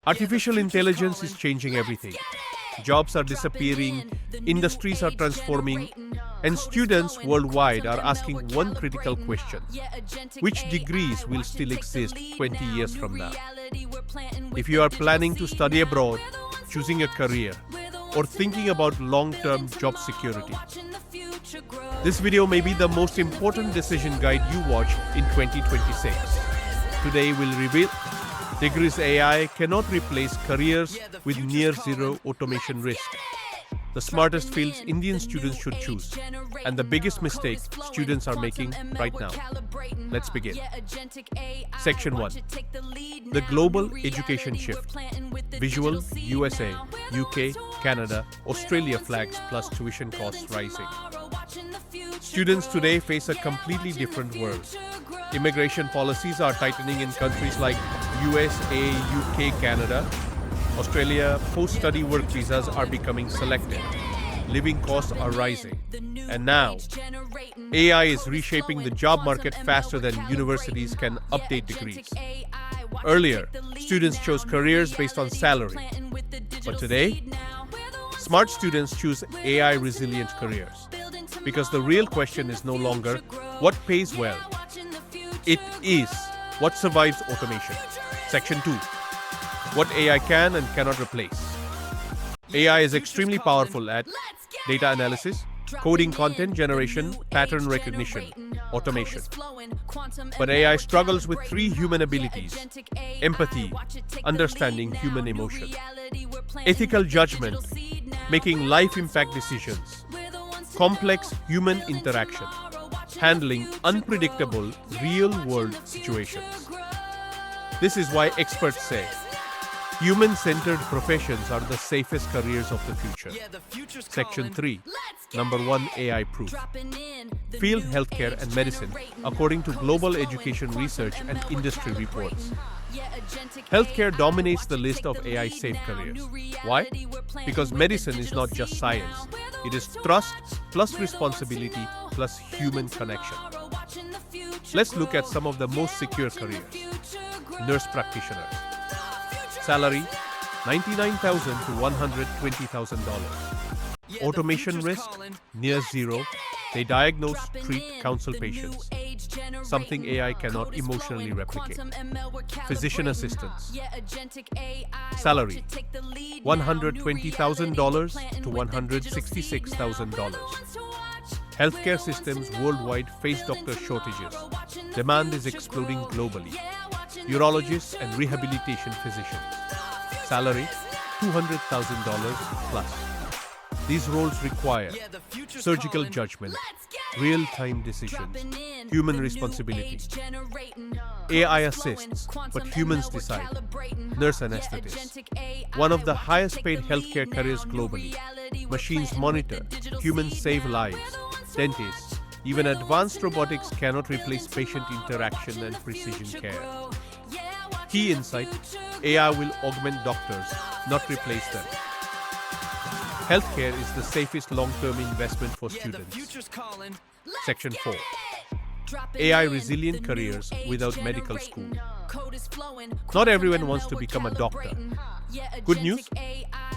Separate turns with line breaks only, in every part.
Artificial intelligence is changing everything. Jobs are disappearing, industries are transforming, and students worldwide are asking one critical question: which degrees will still exist 20 years from now? If you are planning to study abroad, choosing a career, or thinking about long-term job security, this video may be the most important decision guide you watch in 2026. Today we'll reveal degrees AI cannot replace careers with near-zero automation risk, the smartest fields Indian students should choose, and the biggest mistake students are making right now. Let's begin. Section 1. The Global Education Shift. Visual, USA, UK, Canada, Australia flags plus tuition costs rising. Students today face a completely different world. Immigration policies are tightening in countries like USA, UK, Canada. Australia, post-study work visas are becoming selective. Living costs are rising. And now, AI is reshaping the job market faster than universities can update degrees. Earlier, students chose careers based on salary. But today, smart students choose AI-resilient careers. Because the real question is no longer what pays well. It is what survives automation. Section 2. What AI can and cannot replace. AI is extremely powerful at data analysis, coding, content generation, pattern recognition, automation. But AI struggles with three human abilities: empathy, understanding human emotion, ethical judgment, making life impact decisions, complex human interaction, handling unpredictable real-world situations. This is why experts say human-centered professions are the safest careers of the future. Section 3. Number 1. AI proof. Field healthcare and medicine, according to global education research and industry reports. Healthcare dominates the list of AI-safe careers. Why? Because medicine is not just science. It is trust plus responsibility plus human connection. Let's look at some of the most secure careers. Nurse practitioners. Salary $99,000 to $120,000. Automation risk near zero. They diagnose, treat, counsel patients. Something AI cannot emotionally replicate. Physician assistants. Salary $120,000 to $166,000. Healthcare systems worldwide face doctor shortages. Demand is exploding globally. Urologists and rehabilitation physicians. Salary $200,000 plus. These roles require surgical judgment, real-time decisions, human responsibility. AI assists, but humans decide. Nurse anesthetist. One of the highest paid healthcare careers globally. Machines monitor, humans save lives. Dentists. Even advanced robotics cannot replace patient interaction and precision care. Key insight: AI will augment doctors, not replace them. Healthcare is the safest long-term investment for students. Section 4. AI-resilient careers without medical school. Not everyone wants to become a doctor. Good news?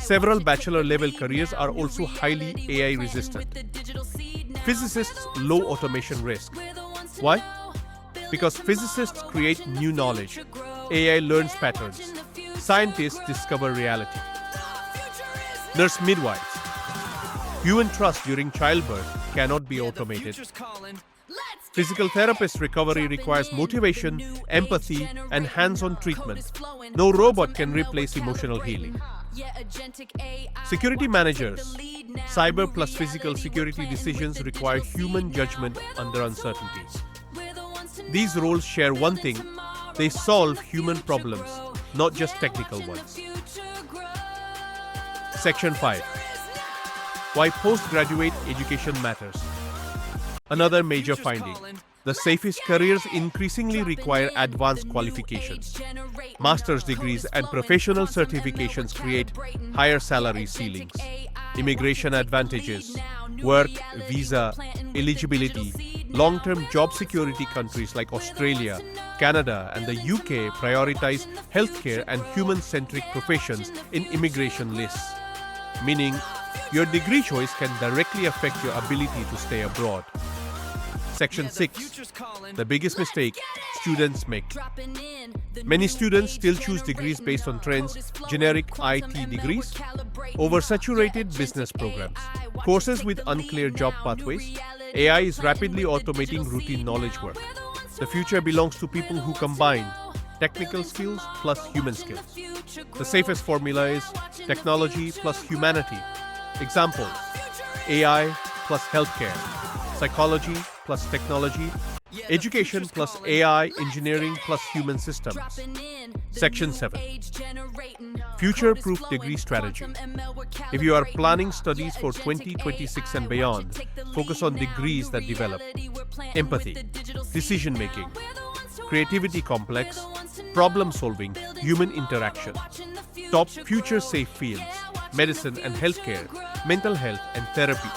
Several bachelor-level careers are also highly AI-resistant. Physicists, low automation risk. Why? Because physicists create new knowledge. AI learns patterns. Scientists discover reality. Nurse midwives. Human trust during childbirth cannot be automated. Physical therapist recovery requires motivation, empathy, and hands-on treatment. No robot can replace emotional healing. Security managers. Cyber plus physical security decisions require human judgment under uncertainty. These roles share one thing: they solve human problems, not just technical ones. Section 5. Why postgraduate education matters. Another major finding: the safest careers increasingly require advanced qualifications. Master's degrees and professional certifications create higher salary ceilings, immigration advantages, work, visa, eligibility, Long-term job security countries like Australia, Canada, and the UK prioritize healthcare and human-centric professions in immigration lists, meaning your degree choice can directly affect your ability to stay abroad. Section 6. The biggest mistake students make. Many students still choose degrees based on trends, generic IT degrees, oversaturated business programs, courses with unclear job pathways. AI is rapidly automating routine knowledge work. The future belongs to people who combine technical skills plus human skills. The safest formula is technology plus humanity. Examples: AI plus healthcare, psychology plus technology, education plus AI, engineering plus human systems. Section 7. Future-proof degree strategy. If you are planning studies for 2026 and beyond, focus on degrees that develop empathy, decision-making, creativity complex, problem-solving, human interaction. Top future-safe fields: medicine and healthcare, mental health and therapy,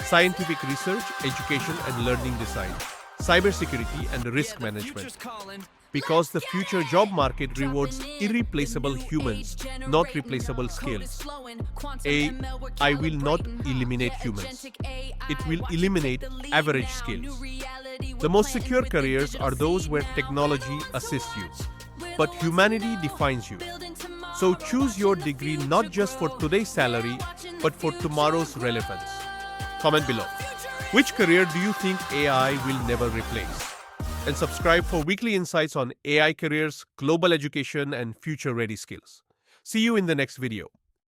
scientific research, education and learning design, cybersecurity and risk management. Because the future job market rewards irreplaceable humans, not replaceable skills. AI will not eliminate humans. It will eliminate average skills. The most secure careers are those where technology assists you, but humanity defines you. So choose your degree not just for today's salary, but for tomorrow's relevance. Comment below. Which career do you think AI will never replace? And subscribe for weekly insights on AI careers, global education, and future-ready skills. See you in the next video.